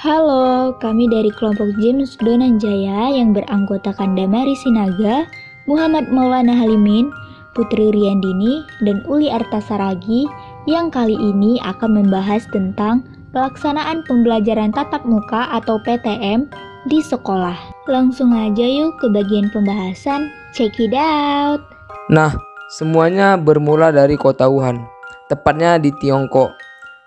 Halo, kami dari kelompok James Donanjaya yang beranggotakan Damari Sinaga, Muhammad Maulana Halimin, Putri Riandini, dan Uli Artasaragi yang kali ini akan membahas tentang pelaksanaan pembelajaran tatap muka atau PTM di sekolah. Langsung aja yuk ke bagian pembahasan, check it out! Nah, semuanya bermula dari kota Wuhan, tepatnya di Tiongkok.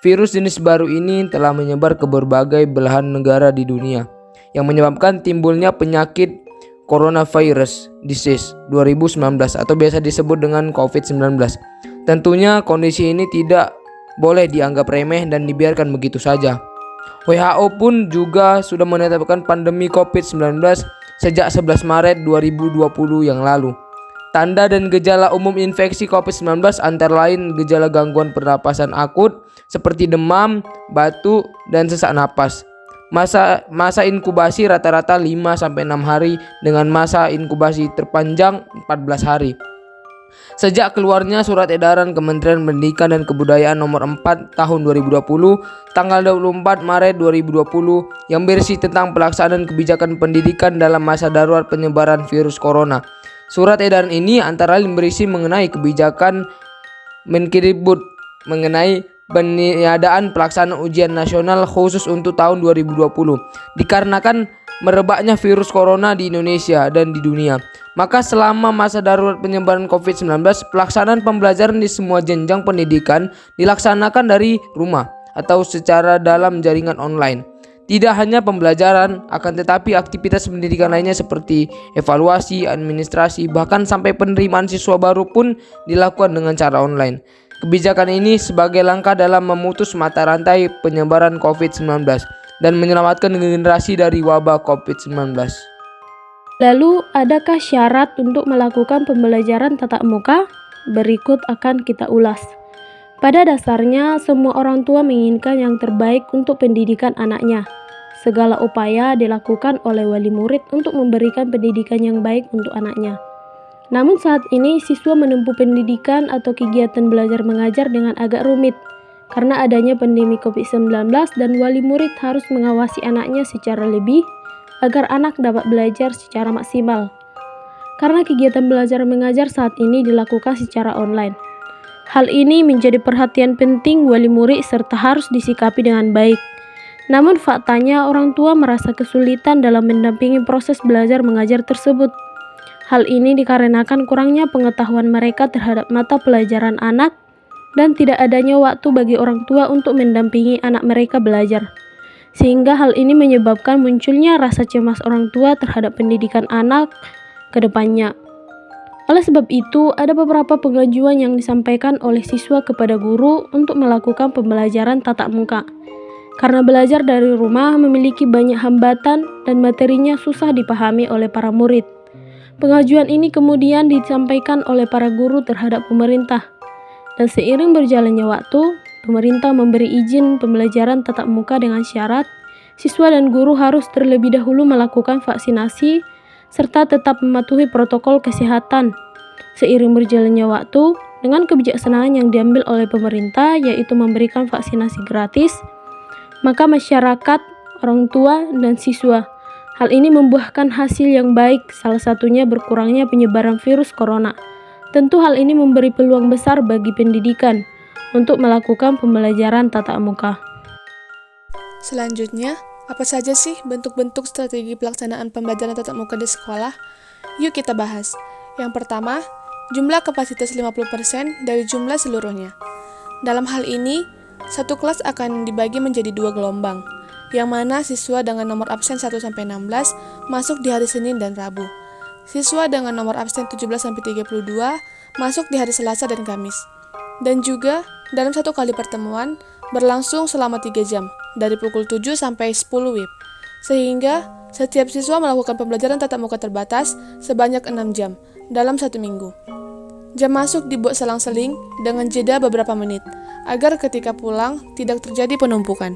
Virus jenis baru ini telah menyebar ke berbagai belahan negara di dunia, yang menyebabkan timbulnya penyakit coronavirus disease 2019 atau biasa disebut dengan COVID-19. Tentunya kondisi ini tidak boleh dianggap remeh dan dibiarkan begitu saja. WHO pun juga sudah menetapkan pandemi COVID-19 sejak 11 Maret 2020 yang lalu. Tanda dan gejala umum infeksi COVID-19 antara lain gejala gangguan pernapasan akut seperti demam, batuk, dan sesak napas. Masa inkubasi rata-rata 5-6 hari dengan masa inkubasi terpanjang 14 hari. Sejak keluarnya surat edaran Kementerian Pendidikan dan Kebudayaan nomor 4 tahun 2020 tanggal 24 Maret 2020 yang berisi tentang pelaksanaan kebijakan pendidikan dalam masa darurat penyebaran virus corona. Surat edaran ini antara lain berisi mengenai kebijakan Mendikbud mengenai peniadaan pelaksanaan ujian nasional khusus untuk tahun 2020 dikarenakan merebaknya virus corona di Indonesia dan di dunia. Maka selama masa darurat penyebaran COVID-19, pelaksanaan pembelajaran di semua jenjang pendidikan dilaksanakan dari rumah atau secara dalam jaringan online. Tidak hanya pembelajaran, akan tetapi aktivitas pendidikan lainnya seperti evaluasi, administrasi, bahkan sampai penerimaan siswa baru pun dilakukan dengan cara online. Kebijakan ini sebagai langkah dalam memutus mata rantai penyebaran COVID-19 dan menyelamatkan generasi dari wabah COVID-19. Lalu, adakah syarat untuk melakukan pembelajaran tatap muka? Berikut akan kita ulas. Pada dasarnya, semua orang tua menginginkan yang terbaik untuk pendidikan anaknya. Segala upaya dilakukan oleh wali murid untuk memberikan pendidikan yang baik untuk anaknya. Namun saat ini, siswa menempuh pendidikan atau kegiatan belajar mengajar dengan agak rumit, karena adanya pandemi COVID-19 dan wali murid harus mengawasi anaknya secara lebih, agar anak dapat belajar secara maksimal. Karena kegiatan belajar mengajar saat ini dilakukan secara online. Hal ini menjadi perhatian penting wali murid serta harus disikapi dengan baik. Namun faktanya orang tua merasa kesulitan dalam mendampingi proses belajar mengajar tersebut. Hal ini dikarenakan kurangnya pengetahuan mereka terhadap mata pelajaran anak dan tidak adanya waktu bagi orang tua untuk mendampingi anak mereka belajar. Sehingga hal ini menyebabkan munculnya rasa cemas orang tua terhadap pendidikan anak ke depannya. Oleh sebab itu, ada beberapa pengajuan yang disampaikan oleh siswa kepada guru untuk melakukan pembelajaran tatap muka. Karena belajar dari rumah memiliki banyak hambatan dan materinya susah dipahami oleh para murid. Pengajuan ini kemudian disampaikan oleh para guru terhadap pemerintah. Dan seiring berjalannya waktu, pemerintah memberi izin pembelajaran tatap muka dengan syarat siswa dan guru harus terlebih dahulu melakukan vaksinasi serta tetap mematuhi protokol kesehatan. Seiring berjalannya waktu, dengan kebijaksanaan yang diambil oleh pemerintah yaitu memberikan vaksinasi gratis, maka masyarakat, orang tua, dan siswa, hal ini membuahkan hasil yang baik, salah satunya berkurangnya penyebaran virus corona. Tentu hal ini memberi peluang besar bagi pendidikan untuk melakukan pembelajaran tatap muka. Selanjutnya, apa saja sih bentuk-bentuk strategi pelaksanaan pembelajaran tatap muka di sekolah? Yuk kita bahas. Yang pertama, jumlah kapasitas 50% dari jumlah seluruhnya. Dalam hal ini, satu kelas akan dibagi menjadi 2 gelombang, yang mana siswa dengan nomor absen 1-16 masuk di hari Senin dan Rabu. Siswa dengan nomor absen 17-32 masuk di hari Selasa dan Kamis. Dan juga, dalam satu kali pertemuan, berlangsung selama 3 jam, dari pukul 7 sampai 10 WIB. Sehingga, setiap siswa melakukan pembelajaran tatap muka terbatas sebanyak 6 jam dalam 1 minggu. Jam masuk dibuat selang-seling dengan jeda beberapa menit, agar ketika pulang tidak terjadi penumpukan.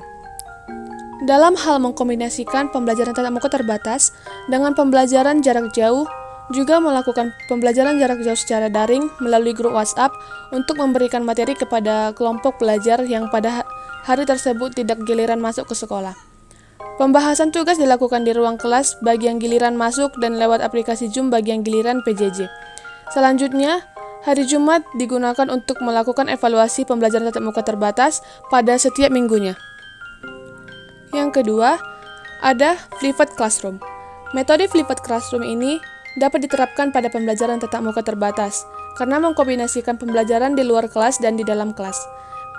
Dalam hal mengkombinasikan pembelajaran tatap muka terbatas dengan pembelajaran jarak jauh, juga melakukan pembelajaran jarak jauh secara daring melalui grup WhatsApp untuk memberikan materi kepada kelompok pelajar yang pada hari tersebut tidak giliran masuk ke sekolah. Pembahasan tugas dilakukan di ruang kelas bagi yang giliran masuk dan lewat aplikasi Zoom bagi yang giliran PJJ. Selanjutnya, hari Jumat digunakan untuk melakukan evaluasi pembelajaran tatap muka terbatas pada setiap minggunya. Yang kedua, ada flipped classroom. Metode flipped classroom ini dapat diterapkan pada pembelajaran tatap muka terbatas karena mengkombinasikan pembelajaran di luar kelas dan di dalam kelas.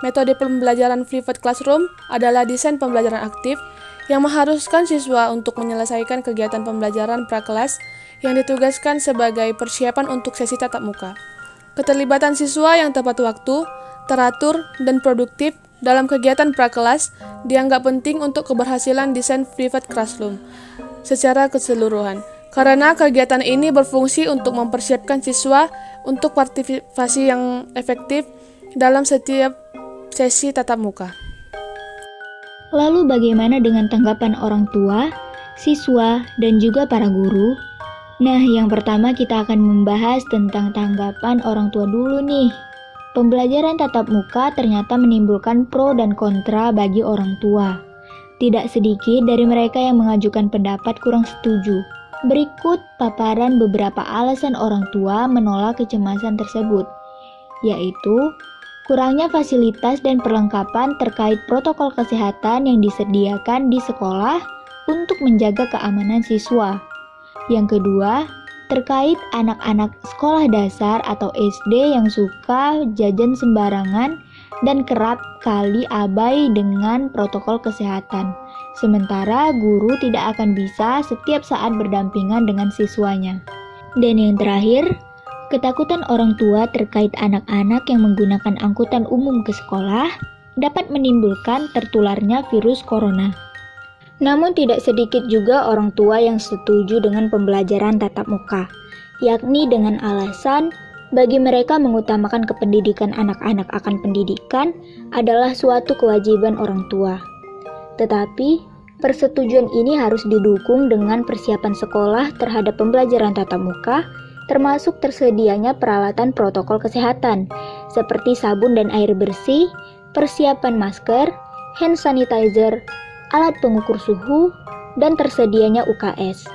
Metode pembelajaran flipped classroom adalah desain pembelajaran aktif yang mengharuskan siswa untuk menyelesaikan kegiatan pembelajaran prakelas yang ditugaskan sebagai persiapan untuk sesi tatap muka. Keterlibatan siswa yang tepat waktu, teratur, dan produktif dalam kegiatan prakelas dianggap penting untuk keberhasilan desain flipped classroom secara keseluruhan. Karena kegiatan ini berfungsi untuk mempersiapkan siswa untuk partisipasi yang efektif dalam setiap sesi tatap muka. Lalu bagaimana dengan tanggapan orang tua, siswa, dan juga para guru? Nah, yang pertama kita akan membahas tentang tanggapan orang tua dulu nih. Pembelajaran tatap muka ternyata menimbulkan pro dan kontra bagi orang tua. Tidak sedikit dari mereka yang mengajukan pendapat kurang setuju. Berikut paparan beberapa alasan orang tua menolak kecemasan tersebut, yaitu kurangnya fasilitas dan perlengkapan terkait protokol kesehatan yang disediakan di sekolah untuk menjaga keamanan siswa. Yang kedua, terkait anak-anak sekolah dasar atau SD yang suka jajan sembarangan dan kerap kali abai dengan protokol kesehatan. Sementara guru tidak akan bisa setiap saat berdampingan dengan siswanya. Dan yang terakhir, ketakutan orang tua terkait anak-anak yang menggunakan angkutan umum ke sekolah dapat menimbulkan tertularnya virus corona. Namun tidak sedikit juga orang tua yang setuju dengan pembelajaran tatap muka, yakni dengan alasan bagi mereka mengutamakan kependidikan anak-anak akan pendidikan adalah suatu kewajiban orang tua. Tetapi, persetujuan ini harus didukung dengan persiapan sekolah terhadap pembelajaran tatap muka, termasuk tersedianya peralatan protokol kesehatan, seperti sabun dan air bersih, persiapan masker, hand sanitizer, alat pengukur suhu, dan tersedianya UKS.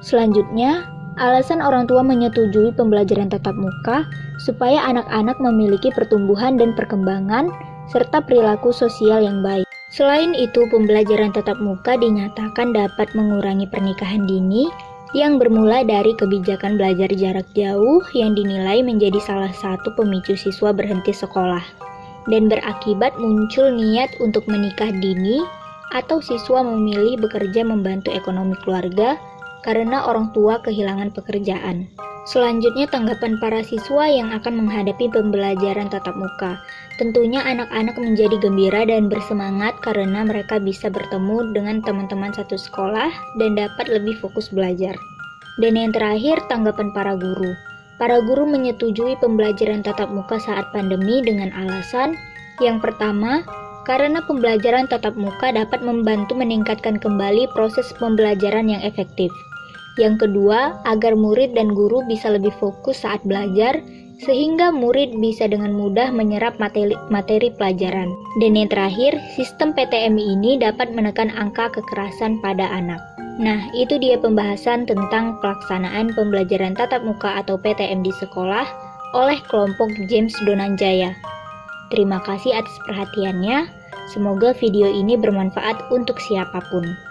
Selanjutnya, alasan orang tua menyetujui pembelajaran tatap muka supaya anak-anak memiliki pertumbuhan dan perkembangan serta perilaku sosial yang baik. Selain itu, pembelajaran tatap muka dinyatakan dapat mengurangi pernikahan dini yang bermula dari kebijakan belajar jarak jauh yang dinilai menjadi salah satu pemicu siswa berhenti sekolah dan berakibat muncul niat untuk menikah dini atau siswa memilih bekerja membantu ekonomi keluarga karena orang tua kehilangan pekerjaan. Selanjutnya, tanggapan para siswa yang akan menghadapi pembelajaran tatap muka. Tentunya anak-anak menjadi gembira dan bersemangat karena mereka bisa bertemu dengan teman-teman satu sekolah dan dapat lebih fokus belajar. Dan yang terakhir, tanggapan para guru. Para guru menyetujui pembelajaran tatap muka saat pandemi dengan alasan yang pertama, karena pembelajaran tatap muka dapat membantu meningkatkan kembali proses pembelajaran yang efektif. Yang kedua, agar murid dan guru bisa lebih fokus saat belajar, sehingga murid bisa dengan mudah menyerap materi pelajaran. Dan yang terakhir, sistem PTM ini dapat menekan angka kekerasan pada anak. Nah, itu dia pembahasan tentang pelaksanaan pembelajaran tatap muka atau PTM di sekolah oleh kelompok James Donanjaya. Terima kasih atas perhatiannya. Semoga video ini bermanfaat untuk siapapun.